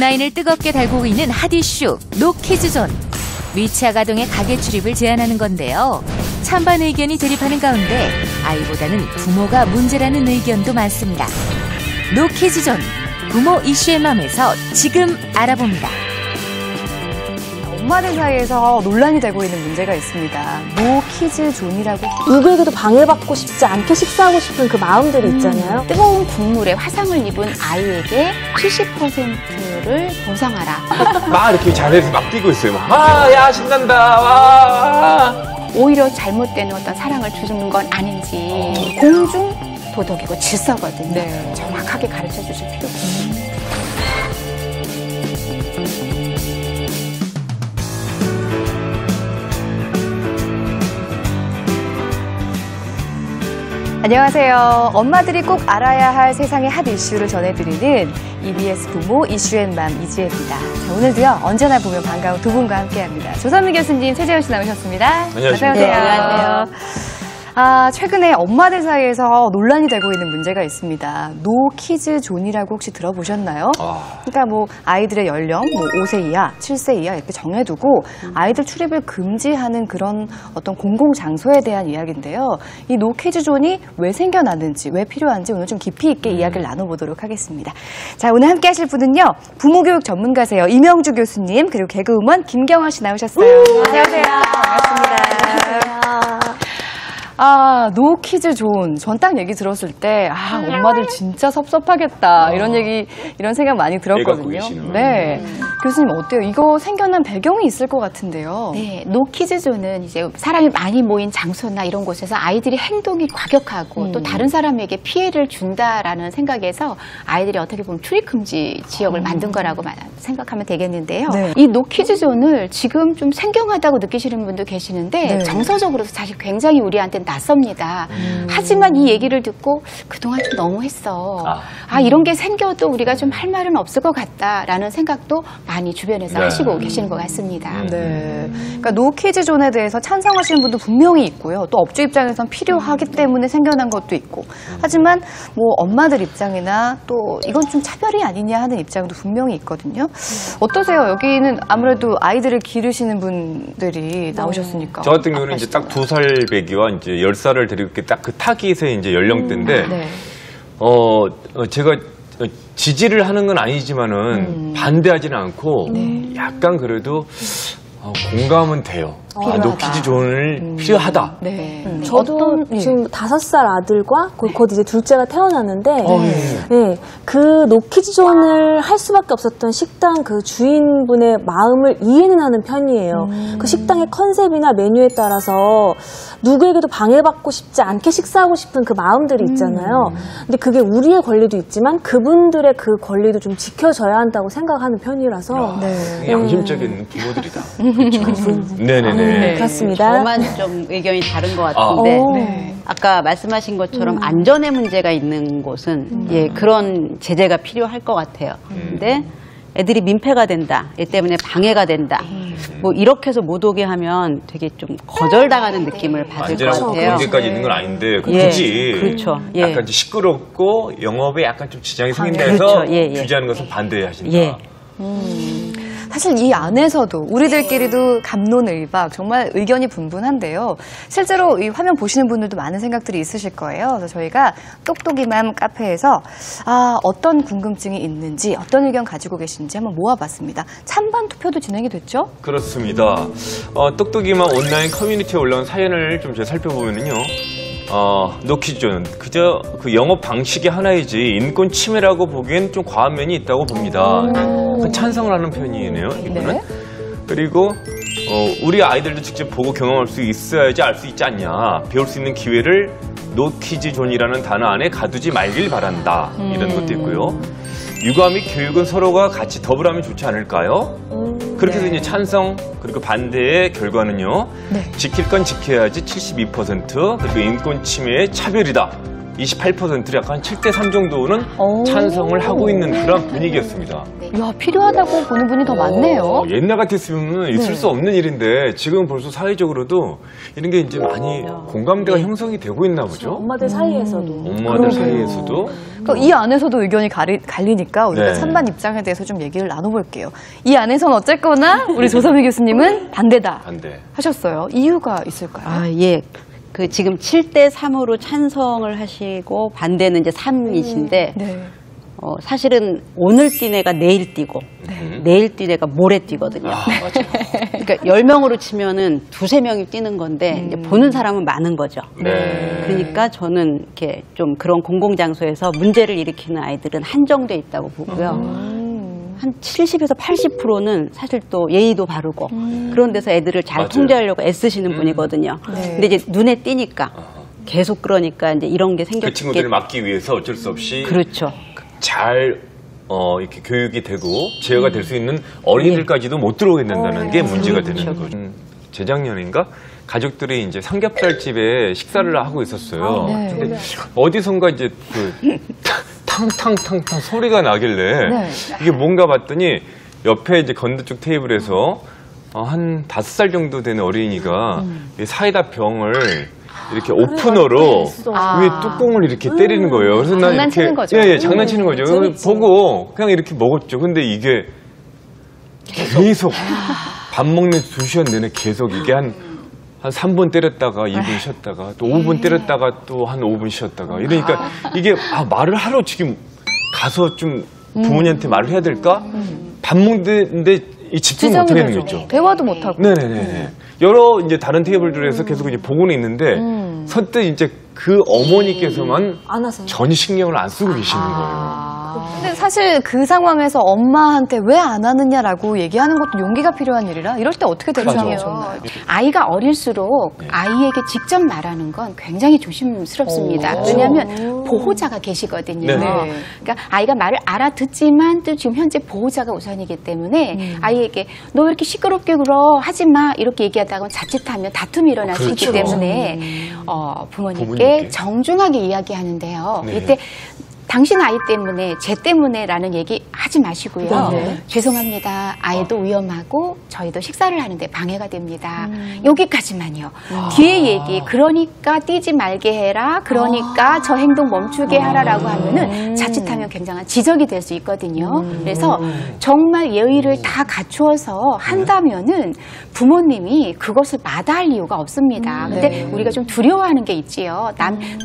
온라인을 뜨겁게 달구고 있는 핫이슈 노키즈존. 위치학 아동의 가게 출입을 제한하는 건데요. 찬반 의견이 대립하는 가운데 아이보다는 부모가 문제라는 의견도 많습니다. 노키즈존, 부모 이슈의 맘에서 지금 알아봅니다. 엄마들 사이에서 논란이 되고 있는 문제가 있습니다. 노키즈존이라고. 누구에게도 방해받고 싶지 않게 식사하고 싶은 그 마음들이 있잖아요. 뜨거운 국물에 화상을 입은 아이에게 70%를 보상하라. 막 이렇게 자리에서 막 뛰고 있어요. 야 신난다. 와. 오히려 잘못된 어떤 사랑을 주는 건 아닌지 공중 도덕이고 질서거든요. 네. 정확하게 가르쳐 주실 필요가 있습니다. 안녕하세요. 엄마들이 꼭 알아야 할 세상의 핫 이슈를 전해드리는 EBS 부모 이슈앤맘 이지혜입니다. 자, 오늘도요, 언제나 보면 반가운 두 분과 함께합니다. 조선미 교수님, 최재훈 씨 나오셨습니다. 안녕하십니까. 네, 안녕하세요. 최근에 엄마들 사이에서 논란이 되고 있는 문제가 있습니다. 노키즈존이라고 혹시 들어보셨나요? 그러니까 뭐 아이들의 연령, 5세 이하, 7세 이하 이렇게 정해두고 아이들 출입을 금지하는 그런 어떤 공공장소에 대한 이야기인데요. 이 노키즈존이 왜 생겨났는지, 왜 필요한지 오늘 좀 깊이 있게 이야기를 나눠보도록 하겠습니다. 자, 오늘 함께 하실 분은요. 부모교육 전문가세요. 이명주 교수님, 그리고 개그우먼 김경화 씨 나오셨어요. 안녕하세요. 반갑습니다. 노키즈존. 전 딱 얘기 들었을 때, 엄마들 진짜 섭섭하겠다. 이런 생각 많이 들었거든요. 네. 교수님 어때요? 이거 생겨난 배경이 있을 것 같은데요. 네. 노키즈존은 이제 사람이 많이 모인 장소나 이런 곳에서 아이들이 행동이 과격하고 또 다른 사람에게 피해를 준다라는 생각에서 아이들이 어떻게 보면 출입금지 지역을 만든 거라고 생각하면 되겠는데요. 네. 이 노키즈존을 지금 좀 생경하다고 느끼시는 분도 계시는데 네. 정서적으로 사실 굉장히 우리한테 낯섭니다. 하지만 이 얘기를 듣고 그동안 좀 너무했어. 이런 게 생겨도 우리가 좀 할 말은 없을 것 같다라는 생각도 많이 주변에서 하시고 계시는 것 같습니다. 네. 그러니까 노키즈존에 대해서 찬성하시는 분도 분명히 있고요. 또 업주 입장에선 필요하기 때문에 생겨난 것도 있고. 하지만 뭐 엄마들 입장이나 또 이건 좀 차별이 아니냐 하는 입장도 분명히 있거든요. 어떠세요? 여기는 아무래도 아이들을 기르시는 분들이 나오셨으니까. 저 같은 경우는 이제 딱 2살 배기와 이제 10살을 데리고 이렇게 딱 그 타깃의 이제 연령대인데, 네. 제가 지지를 하는 건 아니지만은 반대하지는 않고 약간 그래도 공감은 돼요. 노키즈존을 필요하다. 네. 저도 지금 5살 아들과 곧 이제 둘째가 태어났는데, 네, 그 노키즈존을 할 수밖에 없었던 식당 그 주인분의 마음을 이해는 하는 편이에요. 그 식당의 컨셉이나 메뉴에 따라서 누구에게도 방해받고 싶지 않게 식사하고 싶은 그 마음들이 있잖아요. 근데 그게 우리의 권리도 있지만 그분들의 그 권리도 좀 지켜져야 한다고 생각하는 편이라서. 양심적인 부모들이다. 그렇죠. 네네네. 네, 그렇습니다. 저만 좀 의견이 다른 것 같은데 아까 말씀하신 것처럼 안전의 문제가 있는 곳은 그런 제재가 필요할 것 같아요. 근데 애들이 민폐가 된다, 애 때문에 방해가 된다, 뭐 이렇게 해서 못 오게 하면 되게 좀 거절당하는 느낌을 받을 것 같아요. 경제까지 있는 건 아닌데 굳이 그렇죠. 약간 시끄럽고 영업에 약간 좀 지장이 생긴다 해서 규제하는 것은 반대하신다. 사실 이 안에서도 우리들끼리도 갑론을박 정말 의견이 분분한데요. 실제로 이 화면 보시는 분들도 많은 생각들이 있으실 거예요. 그래서 저희가 똑똑이맘 카페에서 어떤 궁금증이 있는지 어떤 의견 가지고 계신지 한번 모아봤습니다. 찬반 투표도 진행이 됐죠? 그렇습니다. 똑똑이맘 온라인 커뮤니티에 올라온 사연을 좀 제가 살펴보면요. 노키즈존은 그저 그 영업 방식의 하나이지 인권 침해라고 보기엔 좀 과한 면이 있다고 봅니다. 찬성을 하는 편이네요, 이거는. 네. 그리고 우리 아이들도 직접 보고 경험할 수 있어야지 알 수 있지 않냐. 배울 수 있는 기회를 노키즈존이라는 단어 안에 가두지 말길 바란다. 이런 것도 있고요. 육아 및 교육은 서로가 같이 더불어하면 좋지 않을까요? 그렇게 해서 이제 찬성 그리고 반대의 결과는요. 지킬 건 지켜야지 72%, 그리고 인권 침해의 차별이다 28%를 약간 7대3 정도는 찬성을 하고 있는 그런 분위기였습니다. 네. 야, 필요하다고 보는 분이 더 많네요. 옛날 같았으면 있을 수 없는 일인데 지금 벌써 사회적으로도 이런 게 이제 많이 공감대가 형성이 되고 있나 보죠. 엄마들 사이에서도. 엄마들 사이에서도. 그러니까 이 안에서도 의견이 갈리니까 우리가 네. 찬반 입장에 대해서 좀 얘기를 나눠볼게요. 이 안에선 어쨌거나 우리 조선미 교수님은 반대다 반대. 하셨어요. 이유가 있을까요? 아, 예. 그 지금 7대 3으로 찬성을 하시고 반대는 이제 3이신데 네. 사실은 오늘 뛴 애가 내일 뛰고 내일 뛴 애가 모레 뛰거든요. 그러니까 10명으로 치면은 2-3명이 뛰는 건데 이제 보는 사람은 많은 거죠. 네. 그러니까 저는 이렇게 좀 그런 공공장소에서 문제를 일으키는 아이들은 한정돼 있다고 보고요. 한 70에서 80%는 사실 또 예의도 바르고 그런 데서 애들을 잘 맞아요. 통제하려고 애쓰시는 분이거든요. 네. 근데 이제 눈에 띄니까 계속 그러니까 이제 이런 게 그 생겼기 친구들을 막기 위해서 어쩔 수 없이 그렇죠. 잘 이렇게 교육이 되고 제어가 될 수 있는 어린이들까지도 못 들어오게 된다는 게 문제가 되는 거죠. 재작년인가 가족들이 이제 삼겹살집에 식사를 하고 있었어요. 네. 근데 어디선가 이제 그 탕탕탕탕 소리가 나길래 네. 이게 뭔가 봤더니 옆에 이제 건너쪽 테이블에서 한 5살 정도 된 어린이가 이 사이다 병을 이렇게 오프너로 위에 뚜껑을 이렇게 때리는 거예요. 그래서 난 장난치는 이렇게 거죠. 예, 장난치는 거죠. 그래서 보고 그냥 이렇게 먹었죠. 근데 이게 계속 밥 먹는 2시간 내내 계속 이게 한 3분 때렸다가 2분 쉬었다가 또 5분 때렸다가 또 한 5분 쉬었다가 이러니까 이게 말을 하러 지금 가서 좀 부모님한테 말을 해야 될까? 밥 먹는데 이 집중을 못 하겠는 거죠. 대화도 못 하고. 네네네. 여러 이제 다른 테이블들에서 계속 이제 보고는 있는데 선뜻 이제 그 어머니께서만 안 하세요. 전혀 신경을 안 쓰고 계시는 거예요. 근데 사실 그 상황에서 엄마한테 왜 안 하느냐라고 얘기하는 것도 용기가 필요한 일이라 이럴 때 어떻게 대처하셨나요? 아이가 어릴수록 아이에게 직접 말하는 건 굉장히 조심스럽습니다. 왜냐하면 보호자가 계시거든요. 네. 그러니까 아이가 말을 알아듣지만 또 지금 현재 보호자가 우선이기 때문에 아이에게 너 왜 이렇게 시끄럽게 굴어 하지 마 이렇게 얘기하다가 자칫하면 다툼이 일어날 수 있기 그렇죠. 때문에 부모님께 부모님께. 정중하게 이야기하는데요. 네. 이때 당신 아이 때문에 쟤 때문에라는 얘기 하지 마시고요. 죄송합니다. 아이도 위험하고 저희도 식사를 하는데 방해가 됩니다. 여기까지만요. 뒤에 얘기 그러니까 뛰지 말게 해라. 그러니까 저 행동 멈추게 하라라고 하면은 자칫하면 굉장한 지적이 될 수 있거든요. 그래서 정말 예의를 다 갖추어서 한다면은 부모님이 그것을 마다할 이유가 없습니다. 근데 우리가 좀 두려워하는 게 있지요.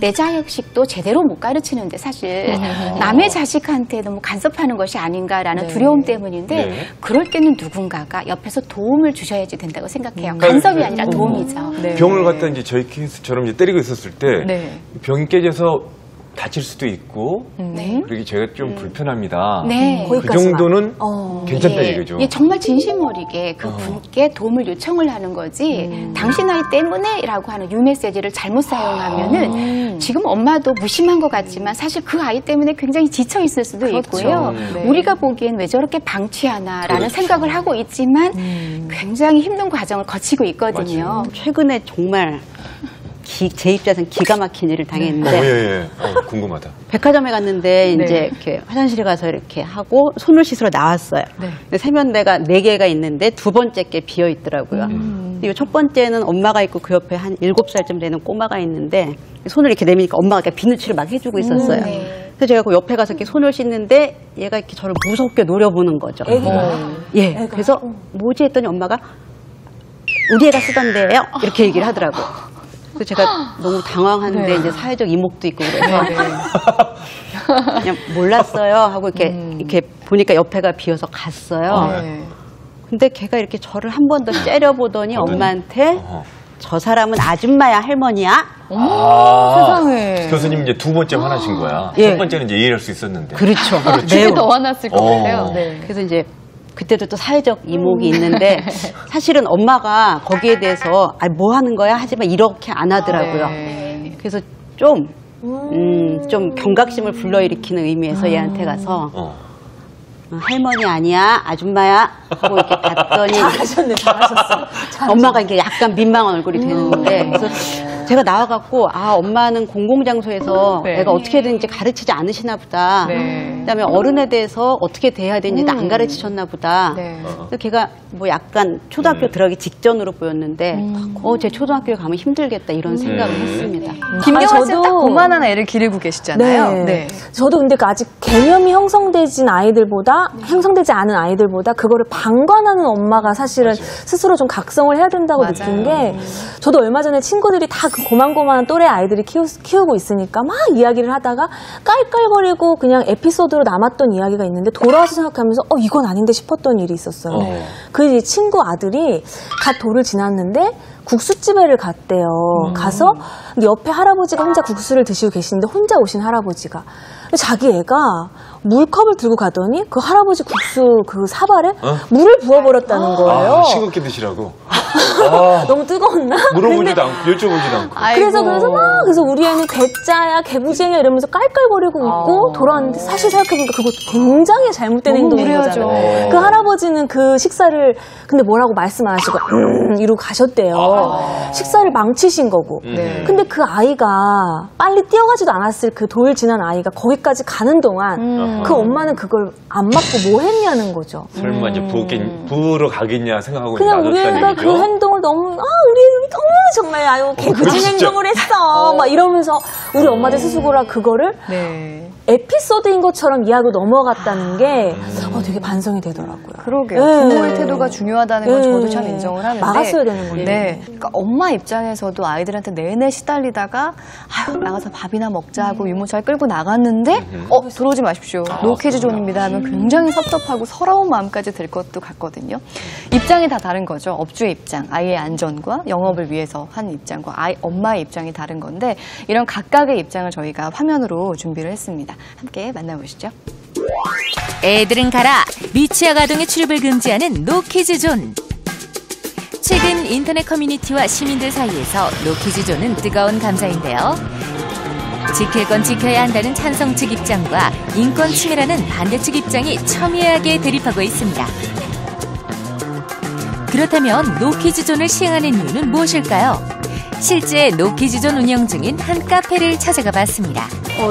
내 자식도 제대로 못 가르치는데 사실 남의 자식한테 너무 간섭하는 것이 아닌가라는 두려움 때문인데 네. 그럴 때는 누군가가 옆에서 도움을 주셔야지 된다고 생각해요. 간섭이 아니라 도움이죠. 병을 갖다 이제 저희 케이스처럼 이제 때리고 있었을 때 네. 병이 깨져서 다칠 수도 있고 네. 그리고 제가 좀 불편합니다. 네. 그 정도는 괜찮다 예, 이거죠. 예, 정말 진심 어리게 그 분께 도움을 요청을 하는 거지 당신 아이 때문에라고 하는 유메시지를 잘못 사용하면은 지금 엄마도 무심한 것 같지만 사실 그 아이 때문에 굉장히 지쳐 있을 수도 있고요. 네. 우리가 보기엔 왜 저렇게 방치하나라는 생각을 하고 있지만 굉장히 힘든 과정을 거치고 있거든요. 최근에 정말 제 입장에서는 기가 막힌 일을 당했는데 예. 궁금하다. 백화점에 갔는데 이제 이렇게 화장실에 가서 이렇게 하고 손을 씻으러 나왔어요. 근데 세면대가 4개가 있는데 두 번째 게 비어 있더라고요. 근데 첫 번째는 엄마가 있고 그 옆에 한 7살쯤 되는 꼬마가 있는데 손을 이렇게 내미니까 엄마가 이렇게 비누칠을 막 해주고 있었어요. 그래서 제가 그 옆에 가서 이렇게 손을 씻는데 얘가 이렇게 저를 무섭게 노려보는 거죠. 예. 그래서 뭐지 했더니 엄마가 우리 애가 쓰던데요? 이렇게 얘기를 하더라고요. 그래서 제가 너무 당황한데 이제 사회적 이목도 있고 그래서 그냥 몰랐어요 하고 이렇게 보니까 옆에가 비어서 갔어요. 근데 걔가 이렇게 저를 한 번 더 째려보더니 엄마한테 저 사람은 아줌마야 할머니야? 세상에. 교수님 이제 두 번째 화나신 거야. 예. 첫 번째는 이제 이해할 수 있었는데. 그렇죠. 그게 더 화났을 것 같아요. 네. 그래서 이제 그때도 또 사회적 이목이 있는데 사실은 엄마가 거기에 대해서 뭐 하는 거야? 하지만 이렇게 안 하더라고요. 그래서 좀 경각심을 불러일으키는 의미에서 얘한테 가서 할머니 아니야, 아줌마야 하고 이렇게 봤더니 잘하셨네, 잘하셨어. 엄마가 이게 약간 민망한 얼굴이 되는데 그래서 제가 나와갖고 엄마는 공공장소에서 네. 애가 어떻게든 이제 가르치지 않으시나 보다. 네. 그다음에 어른에 대해서 어떻게 대해야 되는지도 안 가르치셨나 보다. 네. 그래서 걔가 뭐 약간 초등학교 들어가기 직전으로 보였는데 제 초등학교에 가면 힘들겠다 이런 생각을 했습니다. 김경화 씨는 딱 그만한 애를 기르고 계시잖아요. 네. 저도 근데 아직 개념이 형성되지 않은 아이들보다 그거를 방관하는 엄마가 사실은 스스로 좀 각성을 해야 된다고 맞아요. 느낀 게 저도 얼마 전에 친구들이 다 그 고만고만한 또래 아이들이 키우고 있으니까 막 이야기를 하다가 깔깔거리고 그냥 에피소드로 남았던 이야기가 있는데 돌아와서 생각하면서 이건 아닌데 싶었던 일이 있었어요. 그 친구 아들이 갓 도를 지났는데 국수집에를 갔대요. 가서 옆에 할아버지가 혼자 국수를 드시고 계시는데 혼자 오신 할아버지가 자기 애가 물컵을 들고 가더니 그 할아버지 국수 그 사발에 물을 부어버렸다는 거예요. 싱겁게 드시라고. 너무 뜨거웠나? 물어보지도 않고 여쭤보지도 않고. 그래서 우리 애는 괴짜야 개구쟁이야 이러면서 깔깔거리고 웃고 돌아왔는데 사실 생각해보니까 그것도 굉장히 잘못된 행동인 거잖아요. 그 할아버지는 그 식사를 근데 뭐라고 말씀 안 하시고 이러고 가셨대요. 식사를 망치신 거고. 근데 그 아이가 빨리 뛰어가지도 않았을 그 돌 지난 아이가 거기까지 가는 동안 그 엄마는 그걸 안 맞고 뭐 했냐는 거죠. 설마 이제 부으러 가겠냐 생각하고 그냥 우리 애가 그 행동을 너무 우리 너무 정말 개구진 행동을 했어 막 이러면서 우리 엄마들 스스로가 그거를 에피소드인 것처럼 이해하고 넘어갔다는 게 되게 반성이 되더라고요. 그러게요. 부모의 태도가 중요하다는 건 저도 참 인정을 하는데 막았어야 되는 건데. 네. 그러니까 엄마 입장에서도 아이들한테 내내 시달리다가 나가서 밥이나 먹자 하고 유모차를 끌고 나갔는데 들어오지 마십시오. 노키즈 존입니다 하면 굉장히 섭섭하고 서러운 마음까지 들 것도 같거든요. 입장이 다 다른 거죠. 업주의 입장, 아이의 안전과 영업을 위해서 한 입장과 엄마의 입장이 다른 건데 이런 각각의 입장을 저희가 화면으로 준비를 했습니다. 함께 만나보시죠. 애들은 가라. 미취학 아동의 출입을 금지하는 노키즈존. 최근 인터넷 커뮤니티와 시민들 사이에서 노키즈존은 뜨거운 감사인데요. 지킬 건 지켜야 한다는 찬성 측 입장과 인권 침해라는 반대 측 입장이 첨예하게 대립하고 있습니다. 그렇다면 노키즈존을 시행하는 이유는 무엇일까요? 실제 노키즈존 운영 중인 한 카페를 찾아가 봤습니다.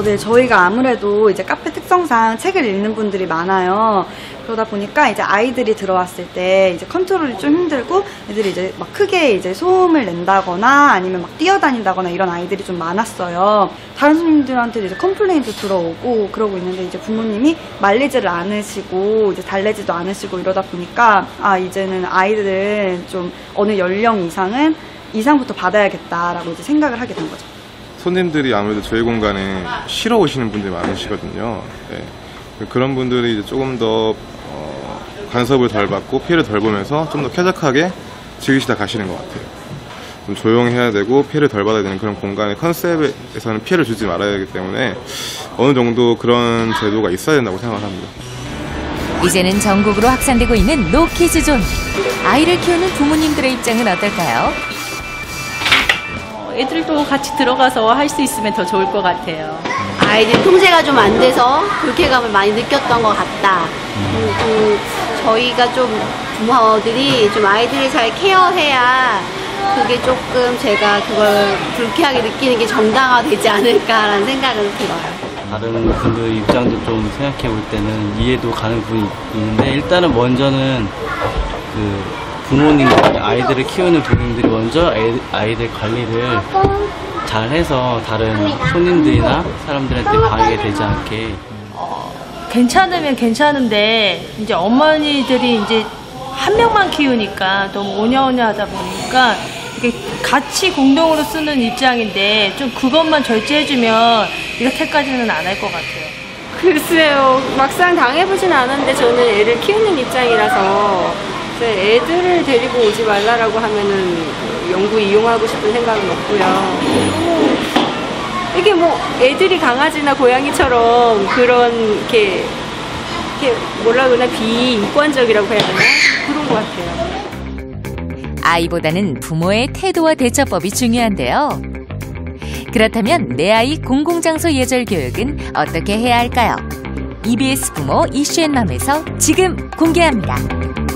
네, 저희가 아무래도 이제 카페 특성상 책을 읽는 분들이 많아요. 그러다 보니까 이제 아이들이 들어왔을 때 이제 컨트롤이 좀 힘들고 애들이 이제 막 크게 이제 소음을 낸다거나 아니면 막 뛰어다닌다거나 이런 아이들이 좀 많았어요. 다른 손님들한테도 이제 컴플레인도 들어오고 그러고 있는데 이제 부모님이 말리지를 않으시고 이제 달래지도 않으시고 이러다 보니까 이제는 아이들은 좀 어느 연령 이상부터 받아야겠다라고 이제 생각을 하게 된 거죠. 손님들이 아무래도 저희 공간에 쉬러 오시는 분들이 많으시거든요. 네. 그런 분들이 이제 조금 더 간섭을 덜 받고 피해를 덜 보면서 좀 더 쾌적하게 즐기시다 가시는 것 같아요. 좀 조용해야 되고 피해를 덜 받아야 되는 그런 공간의 컨셉에서는 피해를 주지 말아야 하기 때문에 어느 정도 그런 제도가 있어야 된다고 생각을 합니다. 이제는 전국으로 확산되고 있는 노키즈존. 아이를 키우는 부모님들의 입장은 어떨까요? 애들도 같이 들어가서 할 수 있으면 더 좋을 것 같아요. 아이들 통제가 좀 안 돼서 불쾌감을 많이 느꼈던 것 같다. 저희가 좀 부모들이 좀 아이들을 잘 케어해야 그게 조금 제가 그걸 불쾌하게 느끼는 게 정당화되지 않을까라는 생각은 들어요. 다른 분들 입장도 좀 생각해 볼 때는 이해도 가는 부분이 있는데 일단은 먼저는 그 부모님들, 아이들을 키우는 부모님들이 먼저 아이들 관리를 잘해서 다른 손님들이나 사람들한테 방해가 되지 않게. 괜찮으면 괜찮은데 이제 어머니들이 이제 한 명만 키우니까 너무 오냐오냐 하다 보니까 이게 같이 공동으로 쓰는 입장인데 좀 그것만 절제해주면 이렇게까지는 안 할 것 같아요. 글쎄요, 막상 당해보진 않았는데 저는 애를 키우는 입장이라서 애들을 데리고 오지 말라라고 하면은 영구 이용하고 싶은 생각은 없고요. 이게 뭐 애들이 강아지나 고양이처럼 그런 이렇게 뭐라 그러나 비인권적이라고 해야 되나? 그런 것 같아요. 아이보다는 부모의 태도와 대처법이 중요한데요. 그렇다면 내 아이 공공장소 예절 교육은 어떻게 해야 할까요? EBS 부모 이슈앤맘에서 지금 공개합니다.